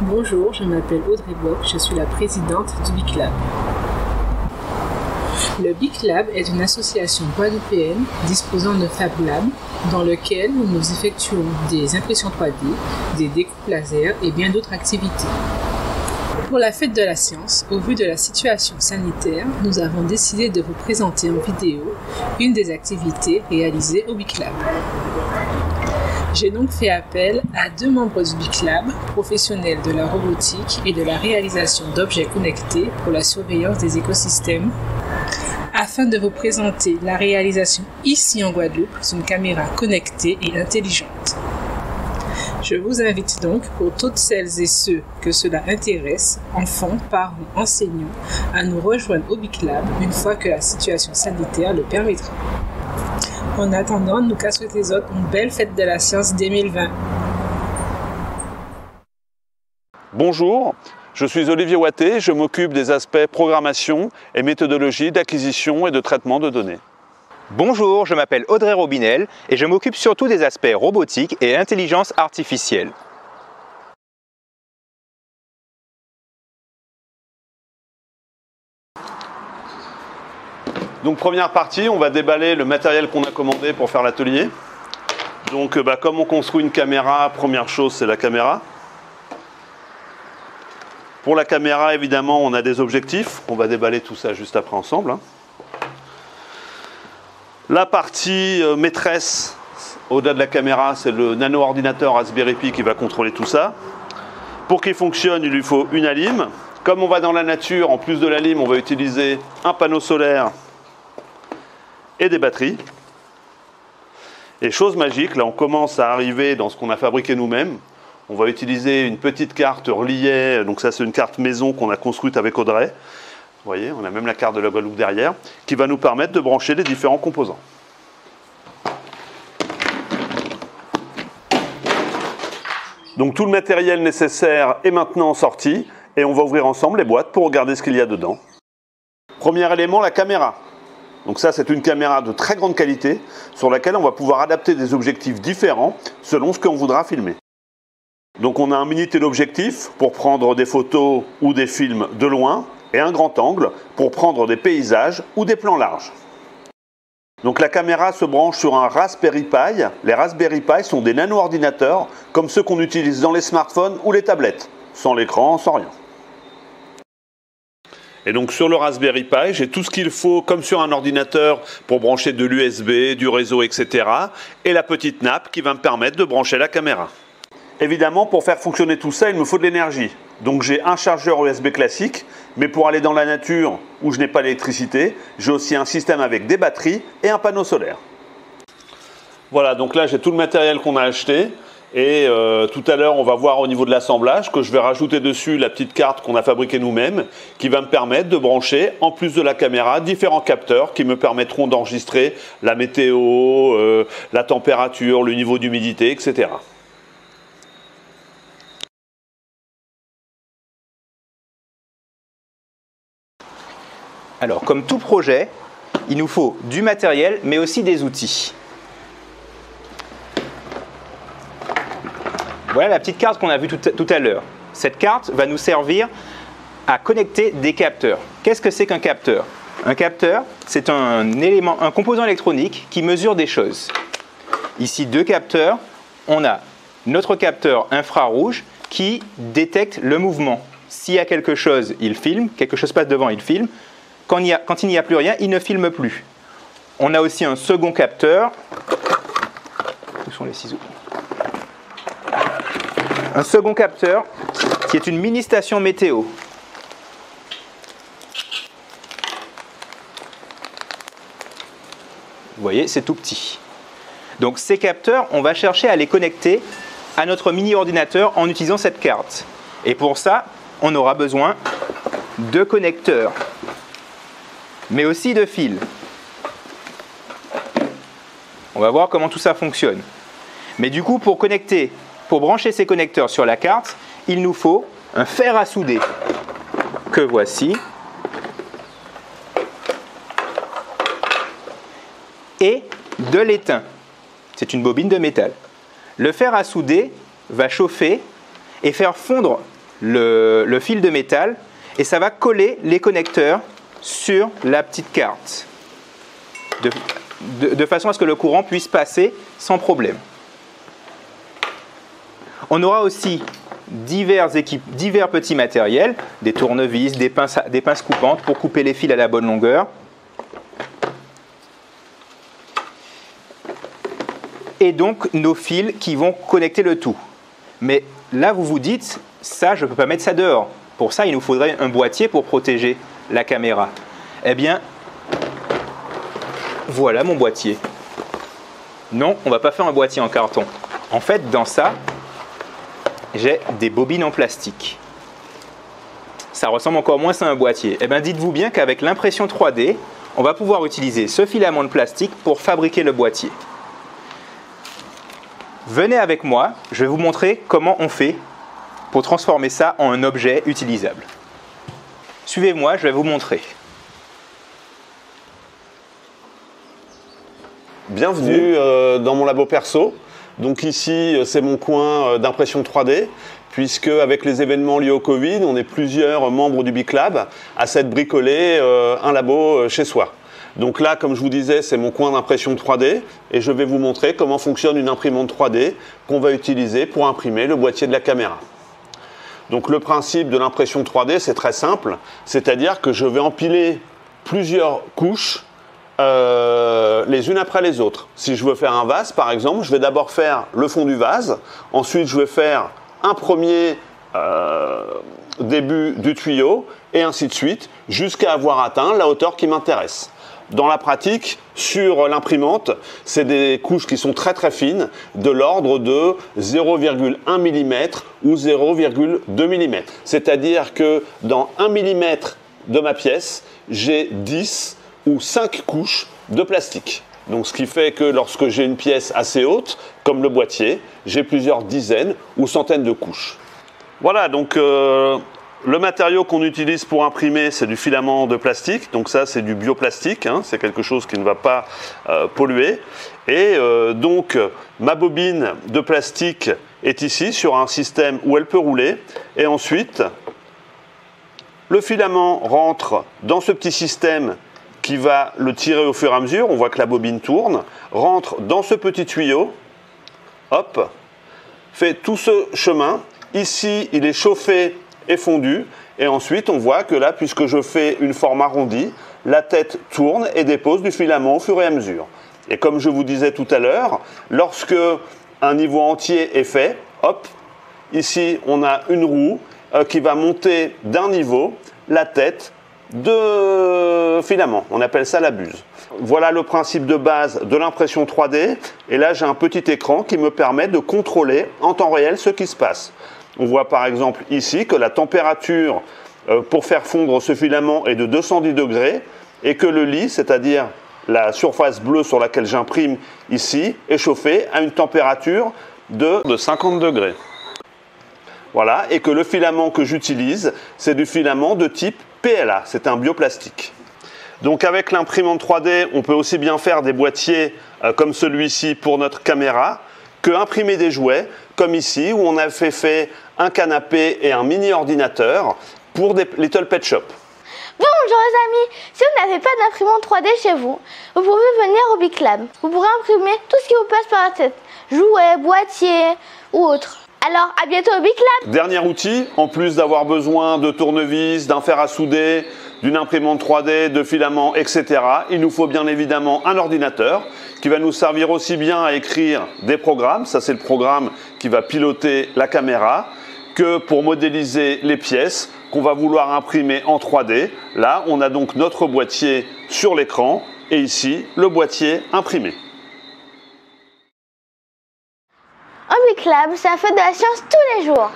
Bonjour, je m'appelle Audrey Bock, je suis la présidente du BIC Lab. Le BIC Lab est une association guadeloupéenne disposant de Fab Lab dans lequel nous effectuons des impressions 3D, des découpes laser et bien d'autres activités. Pour la fête de la science, au vu de la situation sanitaire, nous avons décidé de vous présenter en vidéo une des activités réalisées au BIC Lab. J'ai donc fait appel à 2 membres du BIC Lab, professionnels de la robotique et de la réalisation d'objets connectés pour la surveillance des écosystèmes, afin de vous présenter la réalisation ici en Guadeloupe d'une caméra connectée et intelligente. Je vous invite donc, pour toutes celles et ceux que cela intéresse, enfants, parents, enseignants, à nous rejoindre au BIC Lab une fois que la situation sanitaire le permettra. En attendant, nous qu'à souhaiter les autres une belle fête de la science 2020. Bonjour, je suis Olivier Watté, je m'occupe des aspects programmation et méthodologie d'acquisition et de traitement de données. Bonjour, je m'appelle Audrey Robinel et je m'occupe surtout des aspects robotique et intelligence artificielle. Donc première partie, on va déballer le matériel qu'on a commandé pour faire l'atelier. Donc comme on construit une caméra, première chose c'est la caméra. Pour la caméra évidemment on a des objectifs, on va déballer tout ça juste après ensemble. La partie maîtresse au-delà de la caméra, c'est le nano-ordinateur Raspberry Pi qui va contrôler tout ça. Pour qu'il fonctionne, il lui faut une ALIM. Comme on va dans la nature, en plus de l'ALIM, on va utiliser un panneau solaire et des batteries. Et chose magique, là on commence à arriver dans ce qu'on a fabriqué nous-mêmes. On va utiliser une petite carte reliée, donc ça c'est une carte maison qu'on a construite avec Audrey. Vous voyez, on a même la carte de la Guadeloupe derrière, qui va nous permettre de brancher les différents composants. Donc tout le matériel nécessaire est maintenant sorti, et on va ouvrir ensemble les boîtes pour regarder ce qu'il y a dedans. Premier élément, la caméra. Donc ça c'est une caméra de très grande qualité, sur laquelle on va pouvoir adapter des objectifs différents, selon ce qu'on voudra filmer. Donc on a un mini téléobjectif pour prendre des photos ou des films de loin, et un grand angle pour prendre des paysages ou des plans larges. Donc la caméra se branche sur un Raspberry Pi. Les Raspberry Pi sont des nano-ordinateurs comme ceux qu'on utilise dans les smartphones ou les tablettes, sans l'écran, sans rien. Et donc sur le Raspberry Pi, j'ai tout ce qu'il faut comme sur un ordinateur pour brancher de l'USB, du réseau, etc. Et la petite nappe qui va me permettre de brancher la caméra. Évidemment, pour faire fonctionner tout ça, il me faut de l'énergie. Donc j'ai un chargeur USB classique, mais pour aller dans la nature où je n'ai pas d'électricité, j'ai aussi un système avec des batteries et un panneau solaire. Voilà, donc là j'ai tout le matériel qu'on a acheté. Et tout à l'heure, on va voir au niveau de l'assemblage que je vais rajouter dessus la petite carte qu'on a fabriquée nous-mêmes qui va me permettre de brancher, en plus de la caméra, différents capteurs qui me permettront d'enregistrer la météo, la température, le niveau d'humidité, etc. Alors, comme tout projet, il nous faut du matériel, mais aussi des outils. Voilà la petite carte qu'on a vue tout à l'heure. Cette carte va nous servir à connecter des capteurs. Qu'est-ce que c'est qu'un capteur? Un capteur, c'est un élément, un composant électronique qui mesure des choses. Ici, 2 capteurs. On a notre capteur infrarouge qui détecte le mouvement. S'il y a quelque chose, il filme. Quelque chose passe devant, il filme. Quand il n'y a plus rien, il ne filme plus. On a aussi un second capteur. Où sont les ciseaux? Un second capteur qui est une mini station météo. Vous voyez, c'est tout petit. Donc ces capteurs, on va chercher à les connecter à notre mini ordinateur en utilisant cette carte. Et pour ça, on aura besoin de connecteurs, mais aussi de fils. On va voir comment tout ça fonctionne. Mais du coup, pour brancher ces connecteurs sur la carte, il nous faut un fer à souder que voici et de l'étain. C'est une bobine de métal. Le fer à souder va chauffer et faire fondre le fil de métal et ça va coller les connecteurs sur la petite carte de façon à ce que le courant puisse passer sans problème. On aura aussi divers petits matériels, des tournevis, des pinces coupantes pour couper les fils à la bonne longueur. Et donc nos fils qui vont connecter le tout. Mais là vous vous dites, ça je ne peux pas mettre ça dehors. Pour ça il nous faudrait un boîtier pour protéger la caméra. Eh bien, voilà mon boîtier. Non, on ne va pas faire un boîtier en carton. En fait, dans ça, j'ai des bobines en plastique. Ça ressemble encore moins à un boîtier. Eh bien, dites-vous bien qu'avec l'impression 3D, on va pouvoir utiliser ce filament de plastique pour fabriquer le boîtier. Venez avec moi, je vais vous montrer comment on fait pour transformer ça en un objet utilisable. Suivez-moi, je vais vous montrer. Bienvenue dans mon labo perso. Donc ici, c'est mon coin d'impression 3D, puisque avec les événements liés au Covid, on est plusieurs membres du Big Lab à s'être bricolé un labo chez soi. Donc là, comme je vous disais, c'est mon coin d'impression 3D et je vais vous montrer comment fonctionne une imprimante 3D qu'on va utiliser pour imprimer le boîtier de la caméra. Donc le principe de l'impression 3D, c'est très simple, c'est-à-dire que je vais empiler plusieurs couches les unes après les autres. Si je veux faire un vase, par exemple, je vais d'abord faire le fond du vase. Ensuite, je vais faire un premier début du tuyau et ainsi de suite, jusqu'à avoir atteint la hauteur qui m'intéresse. Dans la pratique, sur l'imprimante, c'est des couches qui sont très très fines, de l'ordre de 0,1 mm ou 0,2 mm. C'est-à-dire que dans 1 mm de ma pièce, j'ai 10 ou 5 couches de plastique. Donc ce qui fait que lorsque j'ai une pièce assez haute, comme le boîtier, j'ai plusieurs dizaines ou centaines de couches. Voilà, donc le matériau qu'on utilise pour imprimer, c'est du filament de plastique. Donc ça, c'est du bioplastique, hein, c'est quelque chose qui ne va pas polluer. Et donc, ma bobine de plastique est ici, sur un système où elle peut rouler. Et ensuite, le filament rentre dans ce petit système qui va le tirer au fur et à mesure, on voit que la bobine tourne, rentre dans ce petit tuyau, hop, fait tout ce chemin. Ici, il est chauffé et fondu, et ensuite on voit que là, puisque je fais une forme arrondie, la tête tourne et dépose du filament au fur et à mesure. Et comme je vous disais tout à l'heure, lorsque un niveau entier est fait, hop, ici on a une roue qui va monter d'un niveau la tête de filament, on appelle ça la buse. Voilà le principe de base de l'impression 3D, et là j'ai un petit écran qui me permet de contrôler en temps réel ce qui se passe. On voit par exemple ici que la température pour faire fondre ce filament est de 210 degrés et que le lit, c'est-à-dire la surface bleue sur laquelle j'imprime ici, est chauffé à une température de 50 degrés. Voilà, et que le filament que j'utilise, c'est du filament de type PLA, c'est un bioplastique. Donc avec l'imprimante 3D, on peut aussi bien faire des boîtiers comme celui-ci pour notre caméra, que imprimer des jouets, comme ici, où on a fait un canapé et un mini-ordinateur pour des Little Pet Shop. Bonjour les amis, si vous n'avez pas d'imprimante 3D chez vous, vous pouvez venir au Big Lab. Vous pourrez imprimer tout ce qui vous passe par la tête, jouets, boîtiers ou autres. Alors à bientôt au Big Lab. Dernier outil, en plus d'avoir besoin de tournevis, d'un fer à souder, d'une imprimante 3D, de filaments, etc. Il nous faut bien évidemment un ordinateur qui va nous servir aussi bien à écrire des programmes, ça c'est le programme qui va piloter la caméra, que pour modéliser les pièces qu'on va vouloir imprimer en 3D. Là, on a donc notre boîtier sur l'écran et ici, le boîtier imprimé. Au Big Lab, ça fait de la science tous les jours.